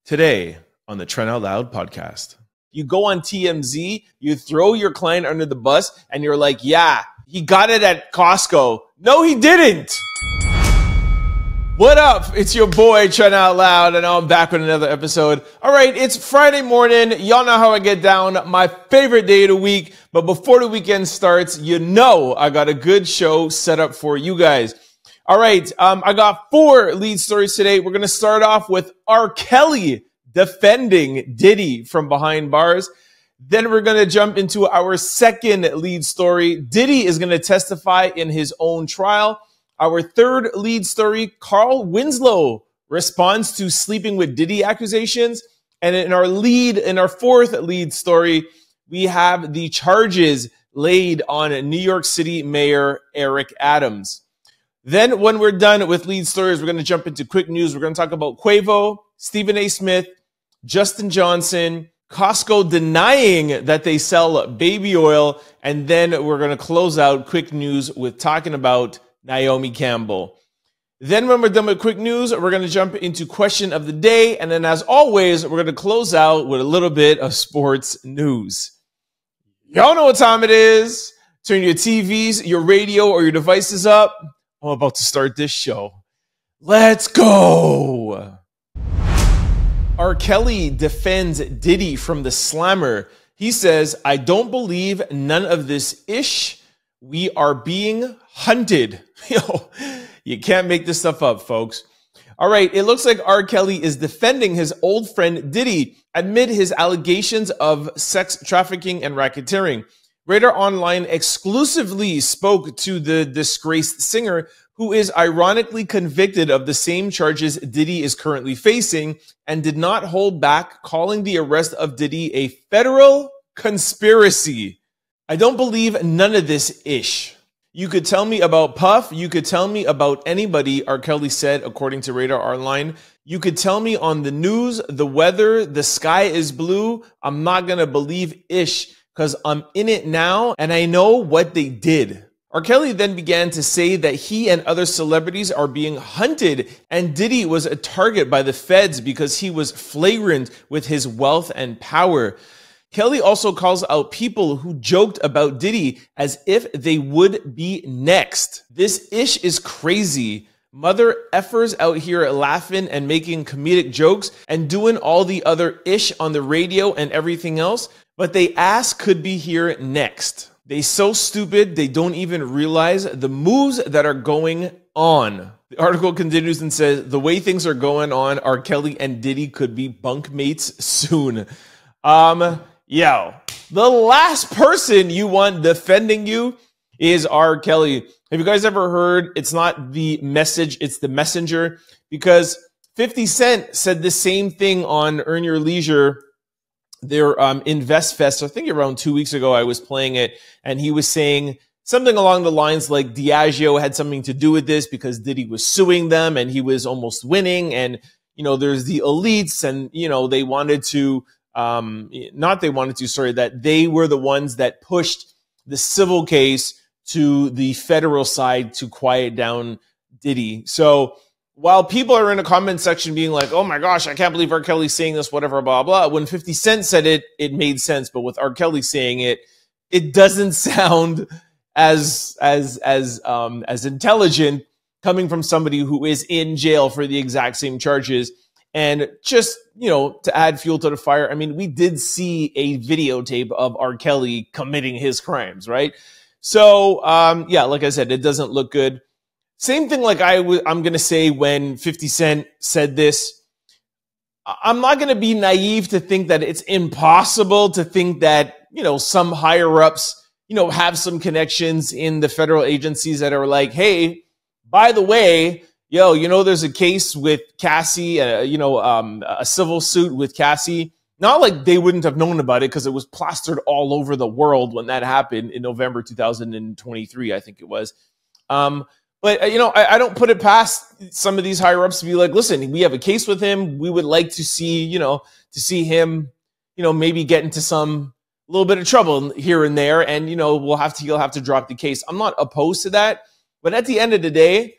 Today on the Trent Out Loud podcast. You go on TMZ, you throw your client under the bus, and you're like, yeah, he got it at Costco. No, he didn't. What up? It's your boy, Trent Out Loud, and I'm back with another episode. All right, it's Friday morning. Y'all know how I get down. My favorite day of the week. But before the weekend starts, you know I got a good show set up for you guys. All right, I got 4 lead stories today. We're going to start off with R. Kelly defending Diddy from behind bars. Then we're going to jump into our second lead story. Diddy is going to testify in his own trial. Our third lead story, Carl Winslow responds to sleeping with Diddy accusations. And in our fourth lead story, we have the charges laid on New York City Mayor Eric Adams. Then when we're done with lead stories, we're going to jump into quick news. We're going to talk about Quavo, Stephen A. Smith, Justin Johnson, Costco denying that they sell baby oil. And then we're going to close out quick news with talking about Naomi Campbell. Then when we're done with quick news, we're going to jump into question of the day. And then as always, we're going to close out with a little bit of sports news. Y'all know what time it is. Turn your TVs, your radio, or your devices up. I'm about to start this show. Let's go. R. Kelly defends Diddy from the slammer. He says, I don't believe none of this ish. We are being hunted. Yo, you can't make this stuff up, folks. All right, it looks like R. Kelly is defending his old friend Diddy amid his allegations of sex trafficking and racketeering. Radar Online exclusively spoke to the disgraced singer, who is ironically convicted of the same charges Diddy is currently facing, and did not hold back, calling the arrest of Diddy a federal conspiracy. I don't believe none of this ish. You could tell me about Puff. You could tell me about anybody, R. Kelly said, according to Radar Online. You could tell me on the news, the weather, the sky is blue. I'm not going to believe ish because I'm in it now and I know what they did. R. Kelly then began to say that he and other celebrities are being hunted, and Diddy was a target by the feds because he was flagrant with his wealth and power. Kelly also calls out people who joked about Diddy as if they would be next. This ish is crazy. Mother effers out here laughing and making comedic jokes and doing all the other ish on the radio and everything else, but they ass could be here next. They so stupid, they don't even realize the moves that are going on. The article continues and says, the way things are going on, R. Kelly and Diddy could be bunkmates soon. Yo, the last person you want defending you is R. Kelly. Have you guys ever heard, it's not the message, it's the messenger? Because 50 Cent said the same thing on Earn Your Leisure, their Invest Fest. I think around 2 weeks ago I was playing it, and he was saying something along the lines like Diageo had something to do with this because Diddy was suing them and he was almost winning. And, you know, there's the elites and, you know, they wanted to, that they were the ones that pushed the civil case to the federal side to quiet down Diddy. So while people are in the comment section being like, oh my gosh, I can't believe R. Kelly's saying this, whatever, blah, blah. When 50 Cent said it, it made sense. But with R. Kelly saying it, it doesn't sound as intelligent coming from somebody who is in jail for the exact same charges. And just, you know, to add fuel to the fire, I mean, we did see a videotape of R. Kelly committing his crimes, right? So, yeah, like I said, it doesn't look good. Same thing like I'm going to say when 50 Cent said this. I'm not going to be naive to think that it's impossible to think that, you know, some higher ups, you know, have some connections in the federal agencies that are like, hey, by the way, yo, you know, there's a case with Cassie, a civil suit with Cassie. Not like they wouldn't have known about it because it was plastered all over the world when that happened in November 2023, I think it was. But, you know, I don't put it past some of these higher ups to be like, listen, we have a case with him. We would like to see, you know, him, you know, maybe get into some little bit of trouble here and there. And, you know, he'll have to drop the case. I'm not opposed to that. But at the end of the day,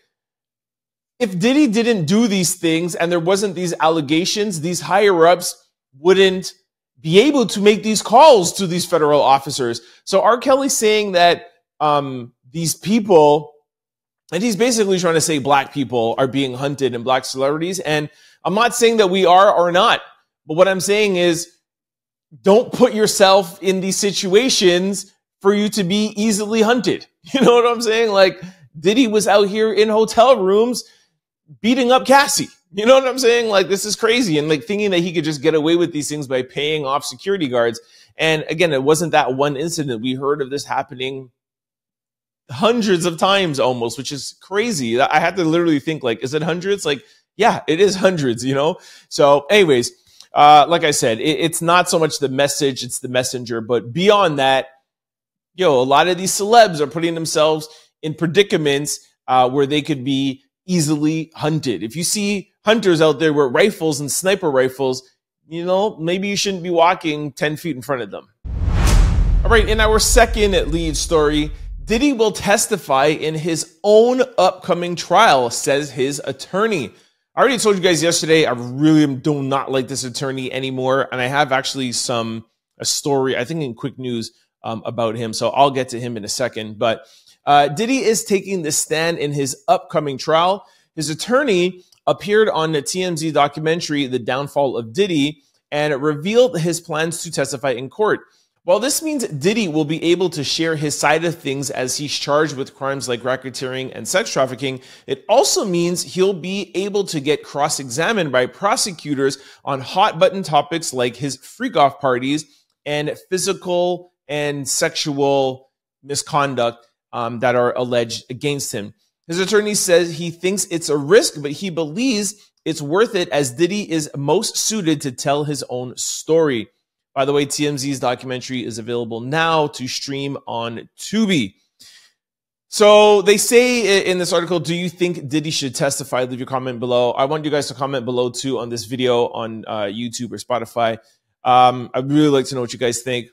if Diddy didn't do these things and there wasn't these allegations, these higher ups wouldn't be able to make these calls to these federal officers. So R. Kelly's saying that these people, and he's basically trying to say black people are being hunted and black celebrities. And I'm not saying that we are or not, but what I'm saying is don't put yourself in these situations for you to be easily hunted. You know what I'm saying? Like Diddy was out here in hotel rooms beating up Cassie. You know what I'm saying? Like, this is crazy. And like thinking that he could just get away with these things by paying off security guards. And again, it wasn't that one incident. We heard of this happening hundreds of times almost, which is crazy. I had to literally think, like, is it hundreds? Like, yeah, it is hundreds, you know? So anyways, like I said, it's not so much the message, it's the messenger. But beyond that, a lot of these celebs are putting themselves in predicaments where they could be easily hunted. If you see hunters out there with rifles and sniper rifles, maybe you shouldn't be walking 10 feet in front of them. All right, in our second lead story, Diddy will testify in his own upcoming trial, says his attorney. I already told you guys yesterday, I really do not like this attorney anymore. And I have actually a story, I think in Quick News, about him. So I'll get to him in a second. But Diddy is taking the stand in his upcoming trial. His attorney appeared on the TMZ documentary, The Downfall of Diddy, and revealed his plans to testify in court. While this means Diddy will be able to share his side of things as he's charged with crimes like racketeering and sex trafficking, it also means he'll be able to get cross-examined by prosecutors on hot-button topics like his freak-off parties and physical and sexual misconduct that are alleged against him. His attorney says he thinks it's a risk, but he believes it's worth it as Diddy is most suited to tell his own story. By the way, TMZ's documentary is available now to stream on Tubi. So they say in this article, do you think Diddy should testify? Leave your comment below. I want you guys to comment below too on this video on YouTube or Spotify. I'd really like to know what you guys think.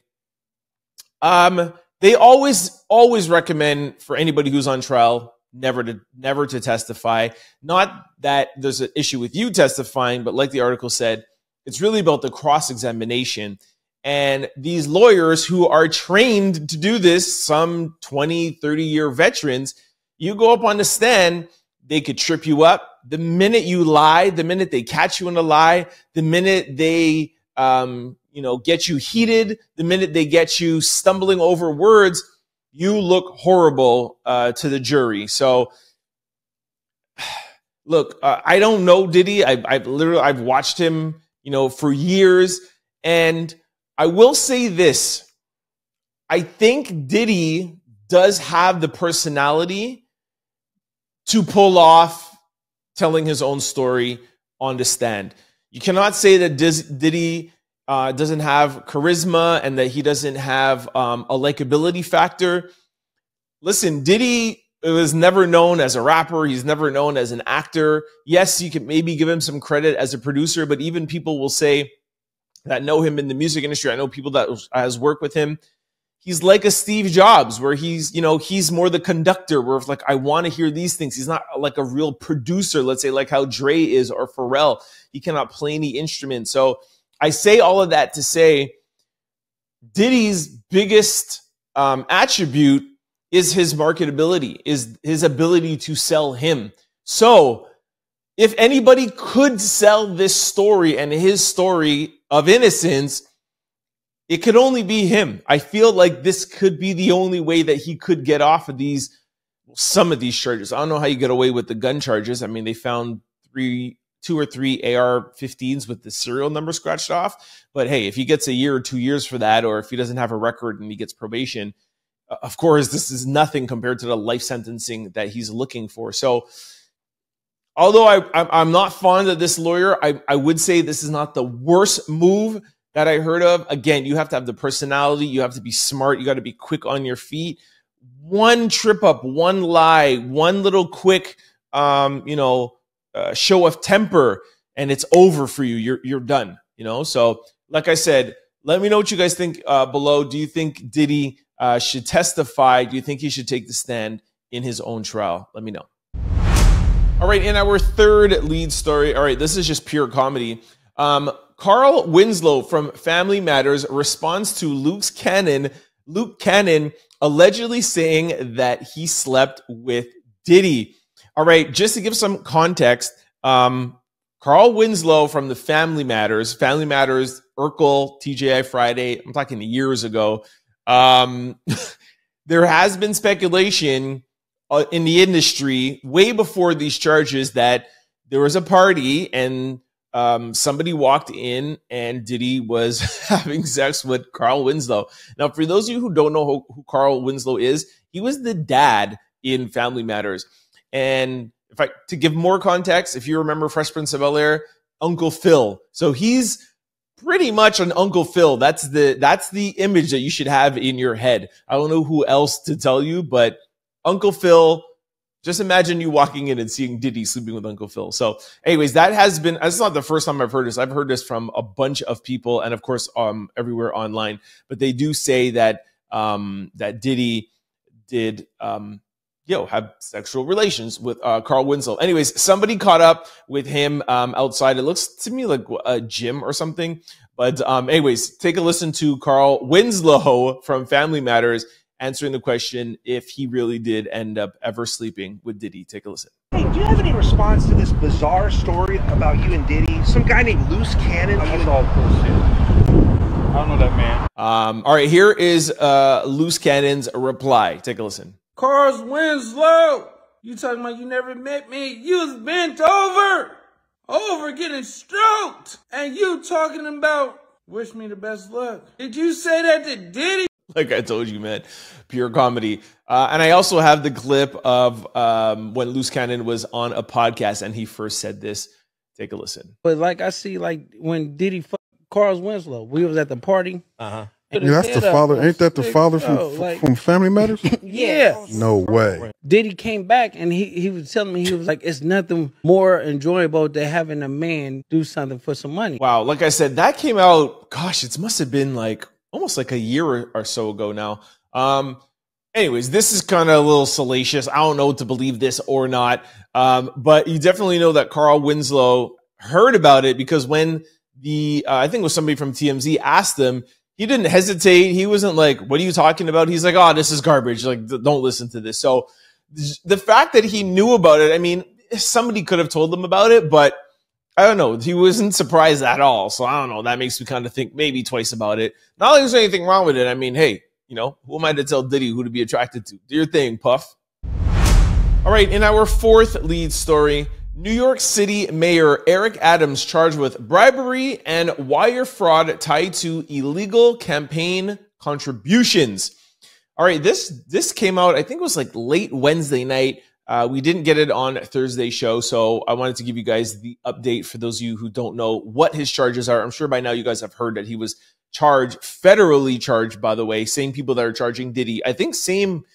They always recommend for anybody who's on trial never to testify. Not that there's an issue with you testifying, but like the article said, it's really about the cross-examination. And these lawyers who are trained to do this, some 20, 30-year veterans, you go up on the stand, they could trip you up. The minute you lie, the minute they catch you in a lie, the minute they get you heated, the minute they get you stumbling over words, you look horrible to the jury. So, look, I don't know Diddy. I've watched him, for years, and I will say this. I think Diddy does have the personality to pull off telling his own story on the stand. You cannot say that Diddy doesn't have charisma and that he doesn't have a likability factor. Listen, Diddy was never known as a rapper. He's never known as an actor. Yes, you can maybe give him some credit as a producer, but even people will say that know him in the music industry. I know people that has worked with him. He's like a Steve Jobs, where he's more the conductor, where if, like, I want to hear these things. He's not like a real producer, let's say, like how Dre is or Pharrell. He cannot play any instrument. So I say all of that to say Diddy's biggest attribute is his marketability, is his ability to sell him. So if anybody could sell this story and his story of innocence, it could only be him. I feel like this could be the only way that he could get off of some of these charges. I don't know how you get away with the gun charges. I mean, they found 2 or 3 AR-15s with the serial number scratched off. But hey, if he gets a year or 2 years for that, or if he doesn't have a record and he gets probation, of course, this is nothing compared to the life sentencing that he's looking for. So although I'm not fond of this lawyer, I would say this is not the worst move that I heard of. Again, you have to have the personality. You have to be smart. You got to be quick on your feet. One trip up, one lie, one little quick, show of temper, and it's over for you. You're done. So like I said, let me know what you guys think below. Do you think Diddy should testify? Do you think he should take the stand in his own trial? Let me know. All right, in our third lead story, all right, this is just pure comedy. Carl Winslow from Family Matters responds to Luke Cannon allegedly saying that he slept with Diddy. All right, just to give some context, Carl Winslow from the Family Matters, Urkel, TGI Friday, I'm talking years ago. There has been speculation in the industry way before these charges that there was a party and somebody walked in and Diddy was having sex with Carl Winslow. Now, for those of you who don't know who Carl Winslow is, he was the dad in Family Matters. And to give more context, if you remember Fresh Prince of Bel-Air, Uncle Phil. So he's pretty much an Uncle Phil. That's the image that you should have in your head. I don't know who else to tell you, but Uncle Phil, just imagine you walking in and seeing Diddy sleeping with Uncle Phil. So anyways, that's not the first time I've heard this. I've heard this from a bunch of people and of course, everywhere online, but they do say that, that Diddy did, have sexual relations with Carl Winslow. Anyways, somebody caught up with him outside. It looks to me like a gym or something. But anyways, take a listen to Carl Winslow from Family Matters answering the question if he really did end up ever sleeping with Diddy. Take a listen. Hey, do you have any response to this bizarre story about you and Diddy? Some guy named Loose Cannon. That's all bullshit. I don't know that man. All right, here is Loose Cannon's reply. Take a listen. Carl Winslow, you talking about you never met me? You was bent over getting stroked, and you talking about wish me the best luck. Did you say that to Diddy? Like I told you, man, pure comedy. And I also have the clip of when Loose Cannon was on a podcast and he first said this. Take a listen. But like I see, like when Diddy fucked Carl Winslow, we was at the party. Yeah, that's the father. Ain't that the father from Family Matters? Yeah. No way. Diddy came back and he was telling me, he was like, it's nothing more enjoyable than having a man do something for some money. Wow. Like I said, that came out, gosh, it must have been like almost like a year or so ago now. Anyways, this is kind of a little salacious. I don't know to believe this or not. But you definitely know that Carl Winslow heard about it because when I think it was somebody from TMZ asked him, he didn't hesitate. He wasn't like, what are you talking about? He's like, oh, this is garbage. Like, don't listen to this. So the fact that he knew about it, I mean, somebody could have told him about it, but I don't know. He wasn't surprised at all. So I don't know. That makes me kind of think maybe twice about it. Not like there's anything wrong with it. I mean, hey, who am I to tell Diddy who to be attracted to? Do your thing, Puff. All right. In our fourth lead story, New York City Mayor Eric Adams charged with bribery and wire fraud tied to illegal campaign contributions. All right. This came out, I think it was like late Wednesday night. We didn't get it on Thursday's show, so I wanted to give you guys the update for those of you who don't know what his charges are. I'm sure by now you guys have heard that he was federally charged, by the way, same people that are charging Diddy. I think same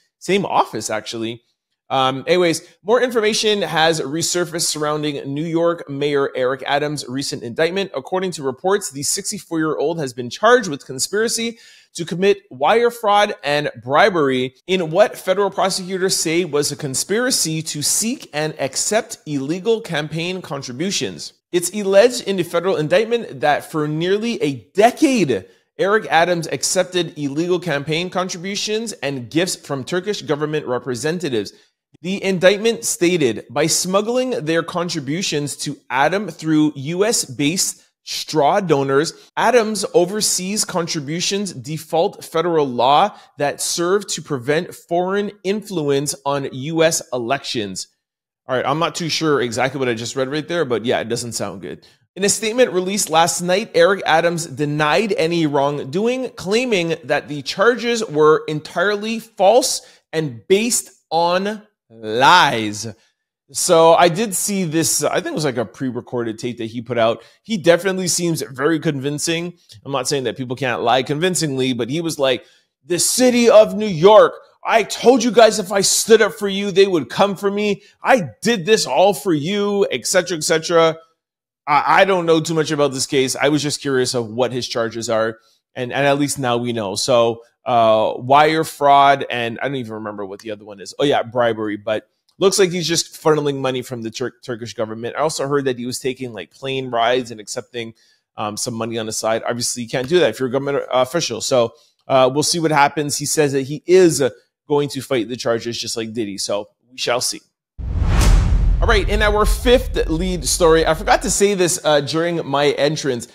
office, actually. Anyways, more information has resurfaced surrounding New York Mayor Eric Adams' recent indictment. According to reports, the 64-year-old has been charged with conspiracy to commit wire fraud and bribery in what federal prosecutors say was a conspiracy to seek and accept illegal campaign contributions. It's alleged in the federal indictment that for nearly a decade, Eric Adams accepted illegal campaign contributions and gifts from Turkish government representatives. The indictment stated, by smuggling their contributions to Adam through U.S.-based straw donors, Adams oversees contributions default federal law that serve to prevent foreign influence on U.S. elections. All right, I'm not too sure exactly what I just read right there, but yeah, it doesn't sound good. In a statement released last night, Eric Adams denied any wrongdoing, claiming that the charges were entirely false and based on lies. So I did see this, I think it was like a pre-recorded tape that he put out. He definitely seems very convincing. I'm not saying that people can't lie convincingly, but he was like, the city of New York, I told you guys if I stood up for you, they would come for me. I did this all for you, etc., etc. I don't know too much about this case. I was just curious of what his charges are. And at least now we know. So wire fraud, and I don't even remember what the other one is. Oh yeah, bribery. But looks like he's just funneling money from the Turkish government. I also heard that he was taking like plane rides and accepting some money on the side. Obviously, you can't do that if you're a government official. So we'll see what happens. He says that he is going to fight the charges just like Diddy. So we shall see. All right, in our fifth lead story, I forgot to say this during my entrance.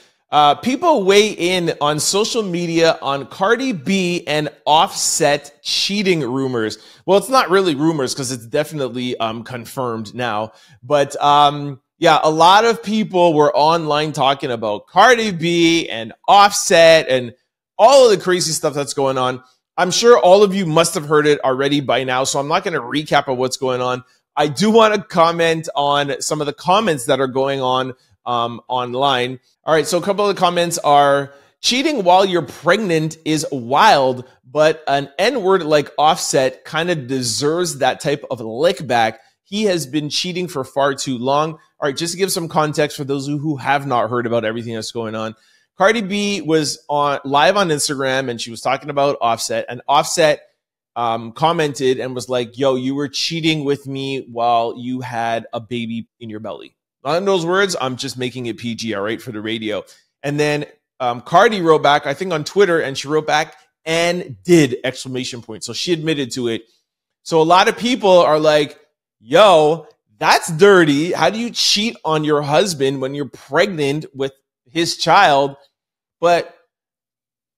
People weigh in on social media on Cardi B and Offset cheating rumors. Well, it's not really rumors because it's definitely confirmed now. But yeah, a lot of people were online talking about Cardi B and Offset and all of the crazy stuff that's going on. I'm sure all of you must have heard it already by now, so I'm not going to recap of what's going on. I do want to comment on some of the comments that are going on online. All right, so a couple of the comments are, cheating while you're pregnant is wild, but an N-word like Offset kind of deserves that type of lick back. He has been cheating for far too long. All right, just to give some context for those who have not heard about everything that's going on. Cardi B was live on Instagram and she was talking about Offset, and Offset commented and was like, yo, you were cheating with me while you had a baby in your belly. Not in those words, I'm just making it PG, all right, for the radio. And then Cardi wrote back, I think on Twitter, and she wrote back, and did, exclamation point. So she admitted to it. So a lot of people are like, yo, that's dirty. How do you cheat on your husband when you're pregnant with his child? But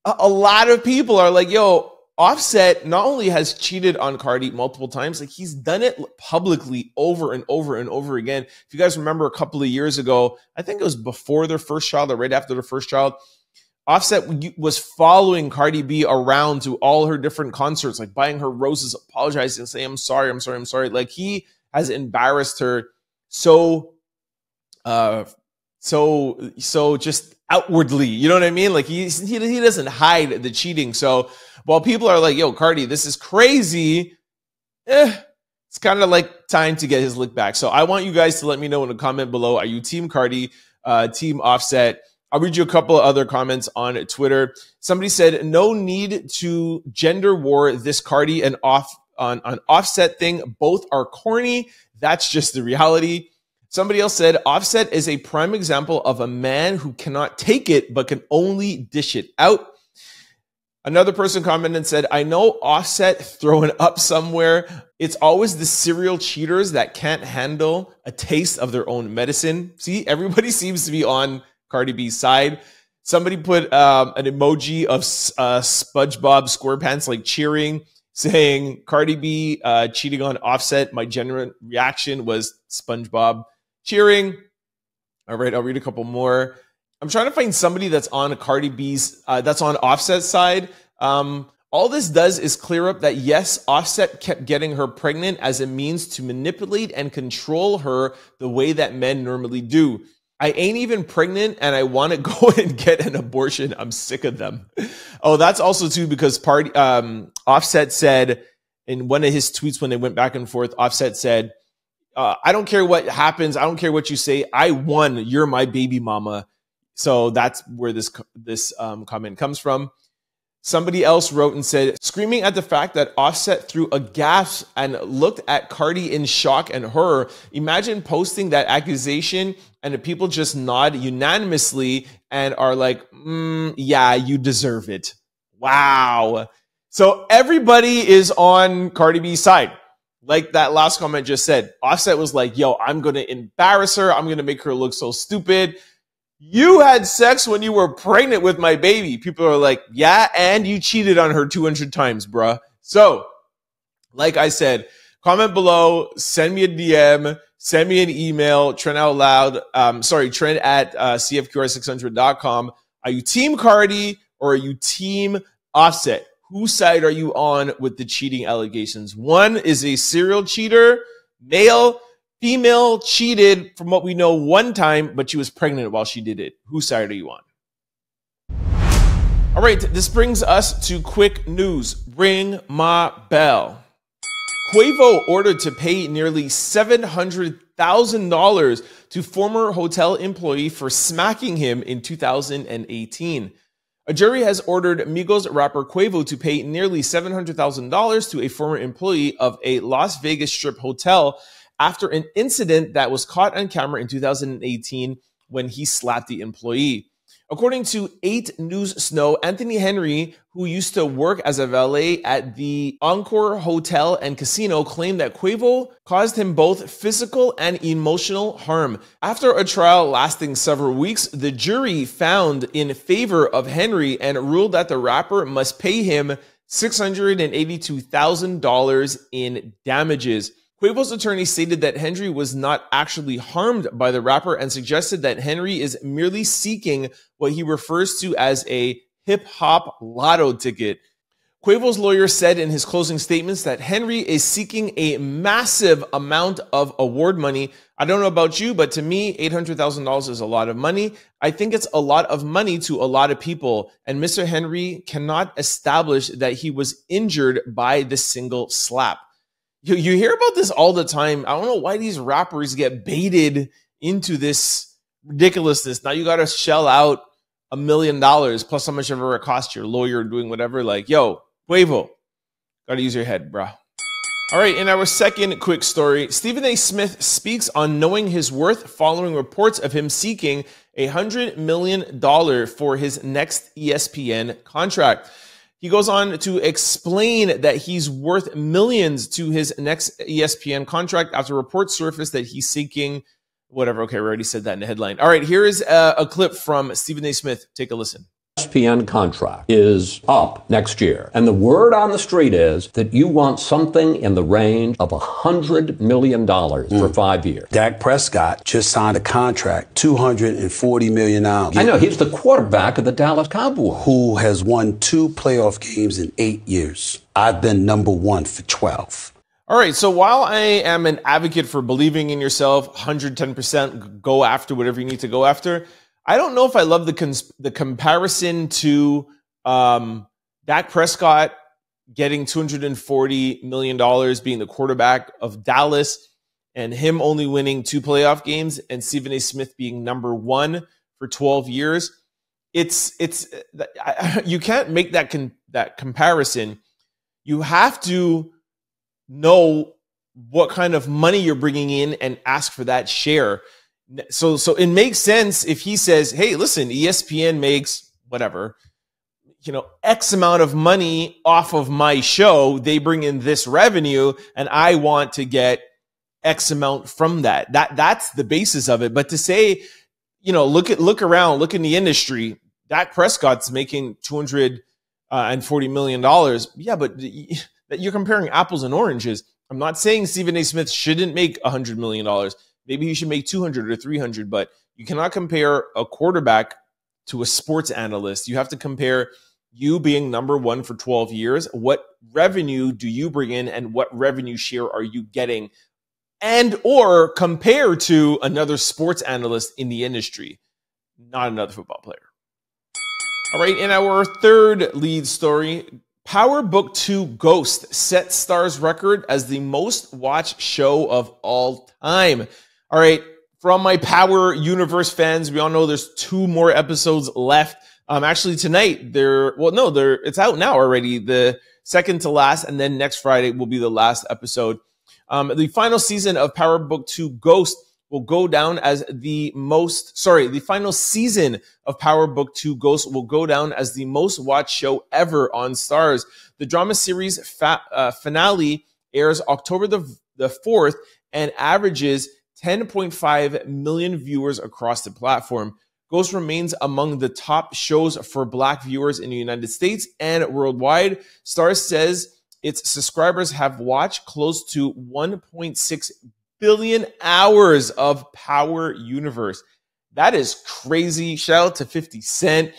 a lot of people are like, yo, Offset not only has cheated on Cardi multiple times, like he's done it publicly over and over and over again. If you guys remember a couple of years ago, I think it was before their first child or right after their first child, Offset was following Cardi B around to all her different concerts, like buying her roses, apologizing, saying, I'm sorry, I'm sorry, I'm sorry. Like he has embarrassed her so just outwardly, you know what I mean? Like he doesn't hide the cheating. So while people are like, yo, Cardi, this is crazy, it's kind of like time to get his lick back. So I want you guys to let me know in the comment below. Are you team Cardi, team Offset? I'll read you a couple of other comments on Twitter. Somebody said, no need to gender war this Cardi and Offset thing. Both are corny. That's just the reality. Somebody else said, Offset is a prime example of a man who cannot take it, but can only dish it out. Another person commented and said, I know Offset throwing up somewhere. It's always the serial cheaters that can't handle a taste of their own medicine. See, everybody seems to be on Cardi B's side. Somebody put an emoji of SpongeBob SquarePants like cheering, saying Cardi B cheating on Offset. My general reaction was SpongeBob cheering. All right, I'll read a couple more. I'm trying to find somebody that's on Cardi B's, that's on Offset's side. All this does is clear up that yes, Offset kept getting her pregnant as a means to manipulate and control her the way that men normally do. I ain't even pregnant and I want to go and get an abortion. I'm sick of them. Oh, that's also too because Offset said in one of his tweets when they went back and forth, Offset said, I don't care what happens. I don't care what you say. I won. You're my baby mama. So that's where this comment comes from. Somebody else wrote and said, screaming at the fact that Offset threw a gasp and looked at Cardi in shock and horror. Imagine posting that accusation and the people just nod unanimously and are like, yeah, you deserve it. Wow. So everybody is on Cardi B's side. Like that last comment just said, Offset was like, yo, I'm going to embarrass her. I'm going to make her look so stupid. You had sex when you were pregnant with my baby. People are like, yeah, and you cheated on her 200 times, bruh. So, like I said, comment below, send me a DM, send me an email, Trent at cfqr600.com. Are you team Cardi or are you team Offset? Whose side are you on with the cheating allegations? One is a serial cheater, male. Female cheated, from what we know, one time, but she was pregnant while she did it. Whose side are you on? All right, this brings us to quick news. Ring my bell. Quavo ordered to pay nearly $700,000 to former hotel employee for smacking him in 2018. A jury has ordered Migos rapper Quavo to pay nearly $700,000 to a former employee of a Las Vegas Strip hotel after an incident that was caught on camera in 2018 when he slapped the employee. According to 8 News Snow, Anthony Henry, who used to work as a valet at the Encore Hotel and Casino, claimed that Quavo caused him both physical and emotional harm. After a trial lasting several weeks, the jury found in favor of Henry and ruled that the rapper must pay him $682,000 in damages. Quavo's attorney stated that Henry was not actually harmed by the rapper and suggested that Henry is merely seeking what he refers to as a hip-hop lotto ticket. Quavo's lawyer said in his closing statements that Henry is seeking a massive amount of award money. I don't know about you, but to me, $800,000 is a lot of money. I think it's a lot of money to a lot of people, and Mr. Henry cannot establish that he was injured by the single slap. You hear about this all the time. I don't know why these rappers get baited into this ridiculousness. Now you got to shell out $1 million plus how much ever it costs your lawyer doing whatever. Like, yo, Quavo, got to use your head, bro. All right, in our second quick story, Stephen A. Smith speaks on knowing his worth following reports of him seeking $100 million for his next ESPN contract. He goes on to explain that he's worth millions to his next ESPN contract after reports surfaced that he's seeking whatever. Okay, we already said that in the headline. All right, here is a clip from Stephen A. Smith. Take a listen. ESPN contract is up next year, and the word on the street is that you want something in the range of $100 million for 5 years. Dak Prescott just signed a contract, $240 million. I know, he's the quarterback of the Dallas Cowboys, who has won 2 playoff games in 8 years. I've been number 1 for 12. All right, so while I am an advocate for believing in yourself, 110% go after whatever you need to go after, I don't know if I love the comparison to Dak Prescott getting $240 million, being the quarterback of Dallas, and him only winning 2 playoff games, and Stephen A. Smith being number 1 for 12 years. You can't make that comparison. You have to know what kind of money you're bringing in and ask for that share. So it makes sense if he says, hey, listen, ESPN makes whatever, X amount of money off of my show. They bring in this revenue and I want to get X amount from that. That's the basis of it. But to say, look around, look in the industry, Dak Prescott's making $240 million. Yeah, but you're comparing apples and oranges. I'm not saying Stephen A. Smith shouldn't make $100 million. Maybe he should make 200 or 300, but you cannot compare a quarterback to a sports analyst. You have to compare you being number 1 for 12 years. What revenue do you bring in and what revenue share are you getting? And or compare to another sports analyst in the industry, not another football player. All right, in our third lead story, Power Book 2 Ghost set Starz record as the most watched show of all time. All right, from my Power Universe fans, we all know there's 2 more episodes left. Actually, tonight, it's out now already, the second to last, and then next Friday will be the last episode. The final season of Power Book 2 Ghost will go down as the final season of Power Book 2 Ghost will go down as the most watched show ever on Starz. The drama series finale airs October the 4th and averages 10.5 million viewers across the platform. Ghost remains among the top shows for Black viewers in the United States and worldwide. Starz says its subscribers have watched close to 1.6 billion hours of Power Universe. That is crazy. Shout out to 50 Cent.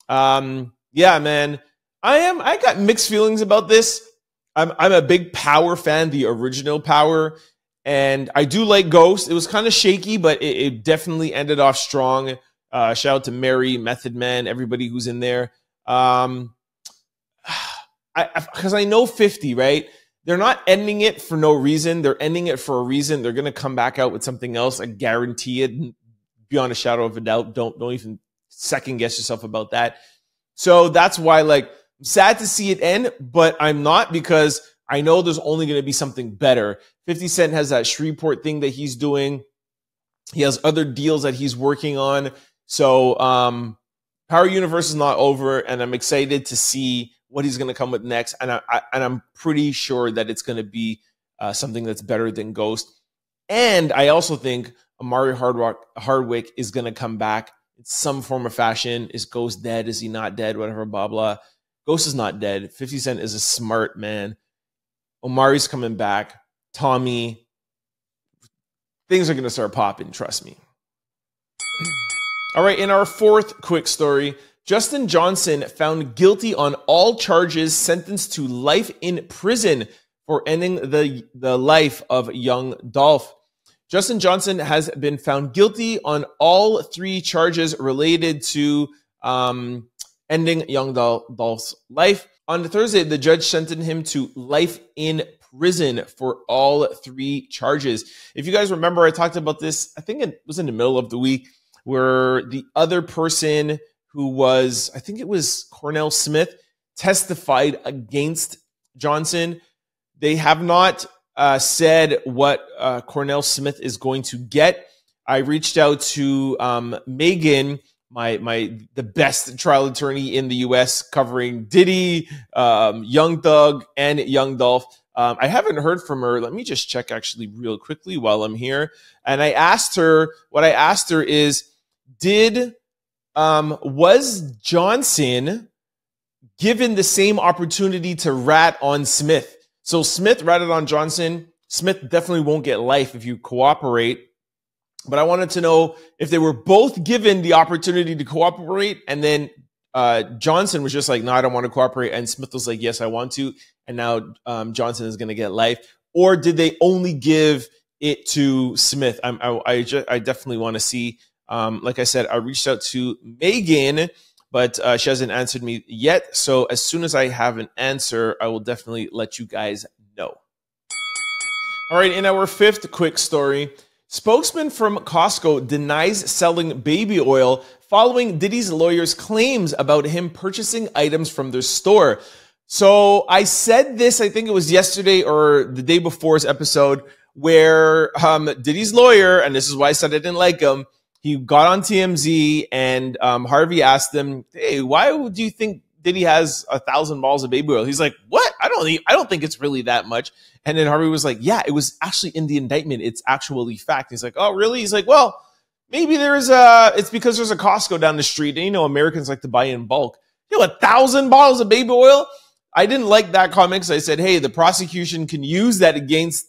Yeah, man. I got mixed feelings about this. I'm a big Power fan, the original Power. And I do like Ghost. It was kind of shaky, but it definitely ended off strong. Shout out to Mary, Method Man, everybody who's in there. Because I know 50, right? They're not ending it for no reason. They're ending it for a reason. They're going to come back out with something else. I guarantee it. Beyond a shadow of a doubt. Don't even second guess yourself about that. So that's why, like, I'm sad to see it end, but I'm not, because I know there's only going to be something better. 50 Cent has that Shreveport thing that he's doing. He has other deals that he's working on. So Power Universe is not over, and I'm excited to see what he's going to come with next. And I'm pretty sure that it's going to be something that's better than Ghost. And I also think Amari Hardwick is going to come back in some form or fashion. Is Ghost dead? Is he not dead? Whatever, blah, blah. Ghost is not dead. 50 Cent is a smart man. Omari's coming back. Tommy. Things are going to start popping, trust me. All right, in our fourth quick story, Justin Johnson found guilty on all charges, sentenced to life in prison for ending the life of Young Dolph. Justin Johnson has been found guilty on all 3 charges related to ending Young Dolph's life. On Thursday, the judge sentenced him to life in prison for all 3 charges. If you guys remember, I talked about this, I think it was in the middle of the week, where the other person who was, I think it was Cornell Smith, testified against Johnson. They have not said what Cornell Smith is going to get. I reached out to Megan, the best trial attorney in the U.S. covering Diddy, Young Thug, and Young Dolph. I haven't heard from her. Let me just check actually real quickly while I'm here. And I asked her, what I asked her is, was Johnson given the same opportunity to rat on Smith? So Smith ratted on Johnson. Smith definitely won't get life if you cooperate. But I wanted to know if they were both given the opportunity to cooperate, and then Johnson was just like, no, I don't want to cooperate. And Smith was like, yes, I want to. And now Johnson is going to get life. Or did they only give it to Smith? I definitely want to see. Like I said, I reached out to Megan, but she hasn't answered me yet. So as soon as I have an answer, I will definitely let you guys know. All right, in our fifth quick story, spokesman from Costco denies selling baby oil following Diddy's lawyer's claims about him purchasing items from their store. So I said this, I think it was yesterday or the day before's episode, where Diddy's lawyer, and this is why I said I didn't like him, he got on TMZ and Harvey asked him, hey, why do you think Diddy has 1,000 bottles of baby oil? He's like, what? I don't think it's really that much. And then Harvey was like, yeah, it was actually in the indictment. It's actually fact. He's like, oh, really? He's like, well, maybe it's because there's a Costco down the street. And, Americans like to buy in bulk. 1,000 bottles of baby oil? I didn't like that comment because I said, hey, the prosecution can use that against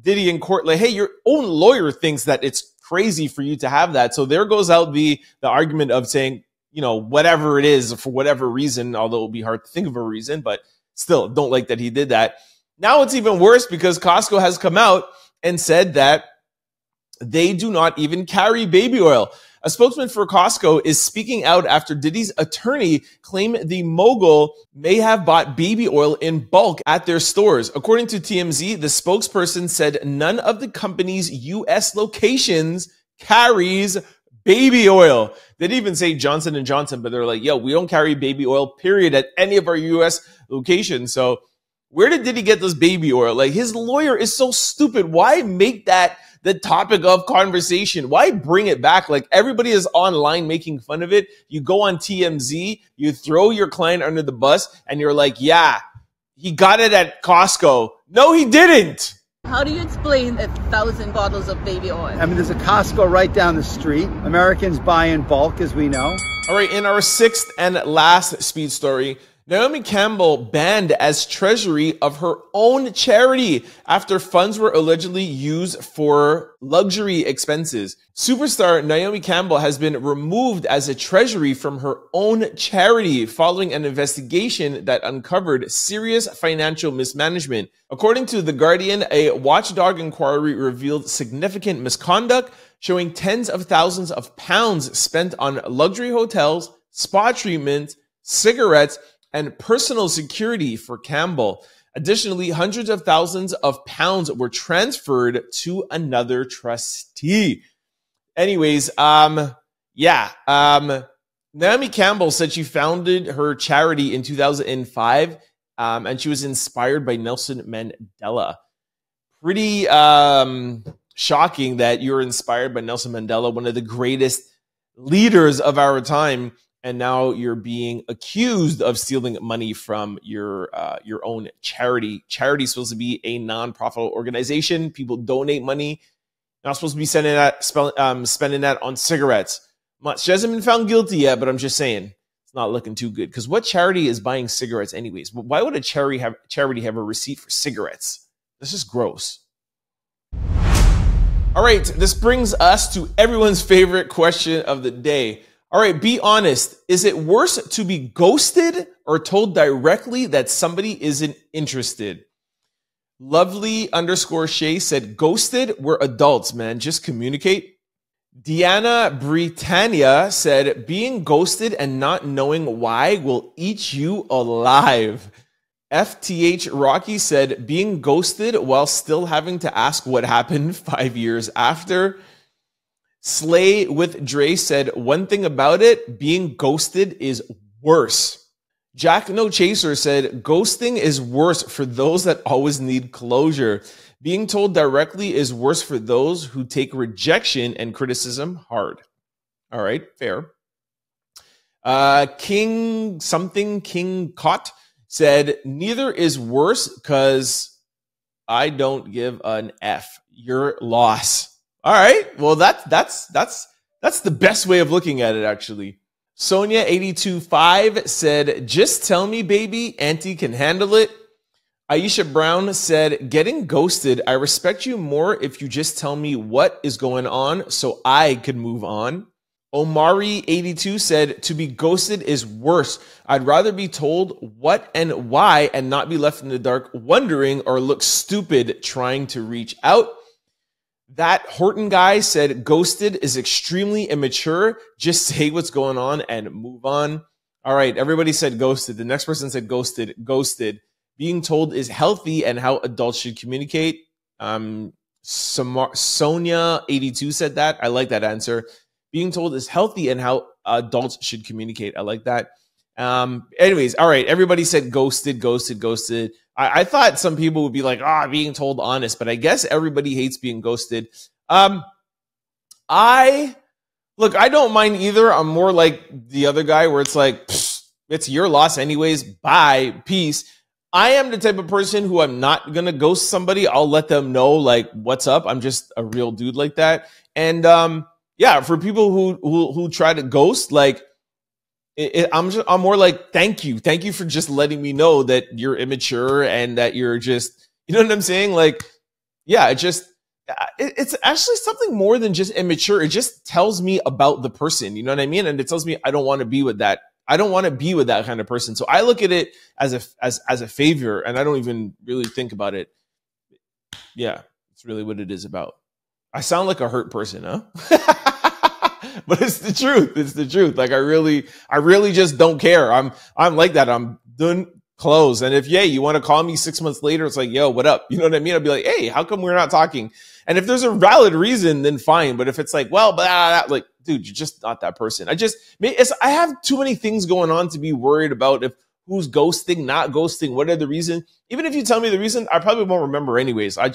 Diddy in court. Like, hey, your own lawyer thinks that it's crazy for you to have that. So there goes out the argument of saying, whatever it is, for whatever reason, although it will be hard to think of a reason, but still don't like that he did that. Now it's even worse because Costco has come out and said that they do not even carry baby oil. A spokesman for Costco is speaking out after Diddy's attorney claimed the mogul may have bought baby oil in bulk at their stores. According to TMZ, the spokesperson said none of the company's U.S. locations carries baby oil. They didn't even say Johnson & Johnson, but they're like, yo, we don't carry baby oil, period, at any of our U.S. locations. So where did Diddy get this baby oil? Like, his lawyer is so stupid. Why make that the topic of conversation? Why bring it back? Like, everybody is online making fun of it. You go on TMZ, you throw your client under the bus, and you're like, yeah, he got it at Costco. No, he didn't. How do you explain 1,000 bottles of baby oil? I mean, there's a Costco right down the street. Americans buy in bulk, as we know. All right, in our sixth and last speed story, Naomi Campbell banned as treasury of her own charity after funds were allegedly used for luxury expenses. Superstar Naomi Campbell has been removed as a treasury from her own charity following an investigation that uncovered serious financial mismanagement. According to The Guardian, a watchdog inquiry revealed significant misconduct, showing tens of thousands of pounds spent on luxury hotels, spa treatment, cigarettes, and personal security for Campbell. Additionally, hundreds of thousands of pounds were transferred to another trustee. Anyways, Naomi Naomi Campbell said she founded her charity in 2005, and she was inspired by Nelson Mandela. Pretty shocking that you're inspired by Nelson Mandela, one of the greatest leaders of our time, and now you're being accused of stealing money from your own charity. Charity is supposed to be a non-profit organization. People donate money. Not supposed to be spending that on cigarettes. She hasn't been found guilty yet, but I'm just saying it's not looking too good. Because what charity is buying cigarettes anyways? Why would a charity have a receipt for cigarettes? This is gross. All right, this brings us to everyone's favorite question of the day. All right, be honest. Is it worse to be ghosted or told directly that somebody isn't interested? Lovely_Shay said, ghosted, we're adults, man. Just communicate. Deanna Britannia said, being ghosted and not knowing why will eat you alive. FTH Rocky said, being ghosted while still having to ask what happened 5 years after. Slay with Dre said, one thing about it, being ghosted is worse. Jack No Chaser said, ghosting is worse for those that always need closure. Being told directly is worse for those who take rejection and criticism hard. All right, fair. King Caught said, neither is worse because I don't give an F. Your loss. All right, well, that's the best way of looking at it, actually. Sonia825 said, just tell me, baby, auntie can handle it. Aisha Brown said, getting ghosted, I respect you more if you just tell me what is going on so I could move on. Omari82 said, to be ghosted is worse. I'd rather be told what and why and not be left in the dark wondering or look stupid trying to reach out. That Horton guy said, ghosted is extremely immature. Just say what's going on and move on. All right, everybody said ghosted. The next person said ghosted. Ghosted. Being told is healthy and how adults should communicate. Sonia82 said that. I like that answer. Being told is healthy and how adults should communicate. I like that. Anyways, all right. Everybody said ghosted, ghosted, ghosted. I thought some people would be like, being told honest, but I guess everybody hates being ghosted. I don't mind either. I'm more like the other guy where it's like, it's your loss anyways. Bye. Peace. I am the type of person who I'm not going to ghost somebody. I'll let them know like what's up. I'm just a real dude like that. And yeah, for people who try to ghost, like I'm more like, thank you for just letting me know that you're immature and that you're just, you know what I'm saying? Like, yeah, it's actually something more than just immature. It just tells me about the person, you know what I mean? And it tells me I don't want to be with that. I don't want to be with that kind of person. So I look at it as a favor, and I don't even really think about it. Yeah, it's really what it is about. I sound like a hurt person, huh? But it's the truth. It's the truth. Like I really just don't care. I'm like that. I'm done, close. And if you want to call me 6 months later, it's like, yo, what up? You know what I mean? I'll be like, hey, how come we're not talking? And if there's a valid reason, then fine. But if it's like, well, like, dude, you're just not that person. I have too many things going on to be worried about if who's ghosting, not ghosting, what are the reasons. Even if you tell me the reason, I probably won't remember anyways. I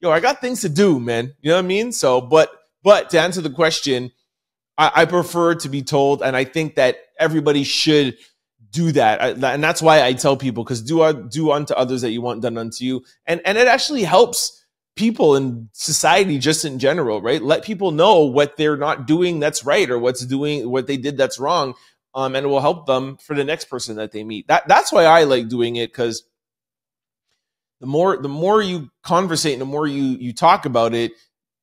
got things to do, man. You know what I mean? So, but to answer the question, I prefer to be told, and I think that everybody should do that. And that's why I tell people, because do unto others that you want done unto you. And it actually helps people in society just in general, right? Let people know what they're not doing that's right, or what they did that's wrong. And it will help them for the next person that they meet. That's why I like doing it, because the more you conversate and the more you talk about it,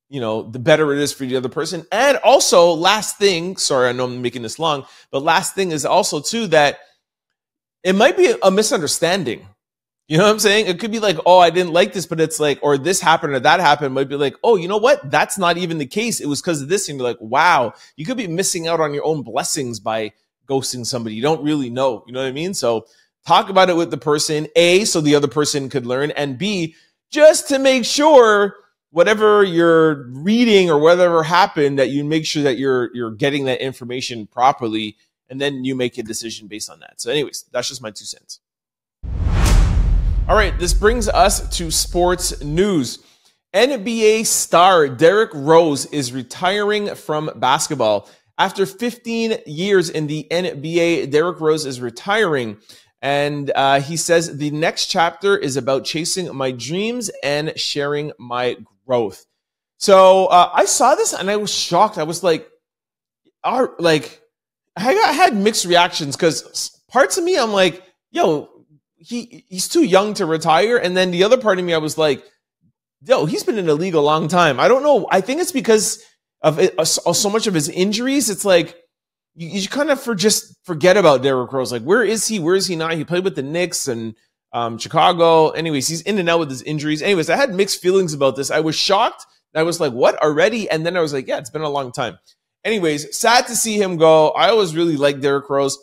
you know, the better it is for the other person. And also, last thing, sorry, I know I'm making this long, but last thing is also too that it might be a misunderstanding. You know what I'm saying? It could be like, oh, I didn't like this, but it's like, or this happened or that happened. It might be like, oh, you know what? That's not even the case. It was because of this. And you're like, wow, you could be missing out on your own blessings by ghosting somebody. You don't really know. You know what I mean? So talk about it with the person, A, so the other person could learn, and B, just to make sure whatever you're reading or whatever happened, that you make sure that you're getting that information properly, and then you make a decision based on that. So anyways, that's just my 2 cents. All right, this brings us to sports news. NBA star Derrick Rose is retiring from basketball. After 15 years in the NBA, Derrick Rose is retiring. And he says, the next chapter is about chasing my dreams and sharing my growth. So I saw this and I was shocked. I was like, I had mixed reactions because parts of me, I'm like, yo, he's too young to retire. And then the other part of me, I was like, yo, he's been in the league a long time. I don't know. I think it's because of so much of his injuries. It's like, you kind of just forget about Derrick Rose. Like, where is he? Where is he not? He played with the Knicks and Chicago. Anyways, he's in and out with his injuries. Anyways, I had mixed feelings about this. I was shocked. I was like, what, already? And then I was like, yeah, it's been a long time. Anyways, sad to see him go. I always really liked Derrick Rose.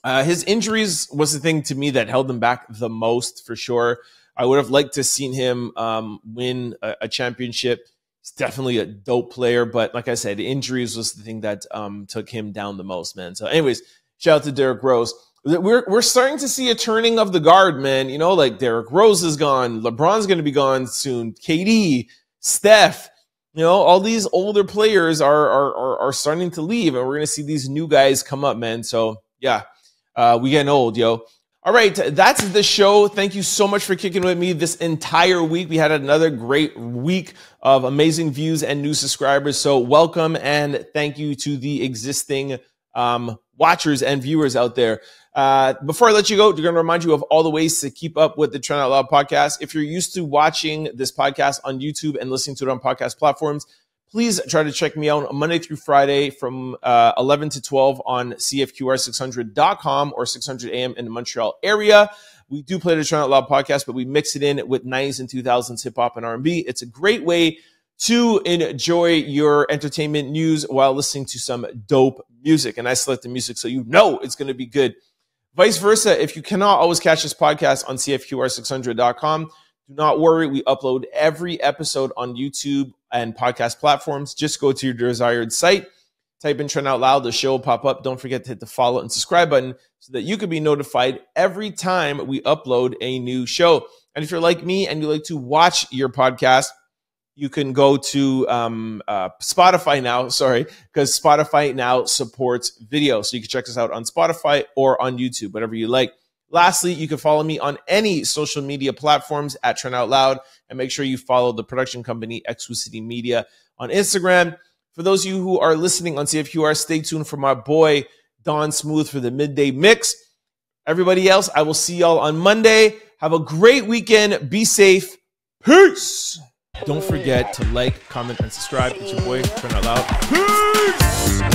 His injuries was the thing to me that held him back the most, for sure. I would have liked to have seen him win a championship. He's definitely a dope player, but like I said, the injuries was the thing that took him down the most, man. So anyways, shout out to Derrick Rose. We're starting to see a turning of the guard, man. You know, like Derrick Rose is gone. LeBron's going to be gone soon. KD, Steph, you know, all these older players are starting to leave, and we're going to see these new guys come up, man. So yeah, we getting old, yo. All right, that's the show. Thank you so much for kicking with me this entire week. We had another great week of amazing views and new subscribers. So welcome and thank you to the existing watchers and viewers out there. Before I let you go, we're going to remind you of all the ways to keep up with the Trend Out Loud podcast. If you're used to watching this podcast on YouTube and listening to it on podcast platforms, please try to check me out Monday through Friday from 11 to 12 on CFQR600.com or 600 AM in the Montreal area. We do play the Trend Out Loud podcast, but we mix it in with 90s and 2000s hip-hop and R&B. It's a great way to enjoy your entertainment news while listening to some dope music. And I select the music so you know it's going to be good. Vice versa, if you cannot always catch this podcast on CFQR600.com, do not worry. We upload every episode on YouTube and podcast platforms. Just go to your desired site, type in Trend Out Loud, the show will pop up. Don't forget to hit the follow and subscribe button so that you can be notified every time we upload a new show. And if you're like me and you like to watch your podcast, you can go to Spotify now, because Spotify now supports video. So you can check us out on Spotify or on YouTube, whatever you like. Lastly, you can follow me on any social media platforms at Trend Out Loud, and make sure you follow the production company Exclusivity Media on Instagram. For those of you who are listening on CFQR, stay tuned for my boy Don Smooth for the Midday Mix. Everybody else, I will see y'all on Monday. Have a great weekend. Be safe. Peace. Don't forget to like, comment, and subscribe. It's your boy, Trend Out Loud. Peace.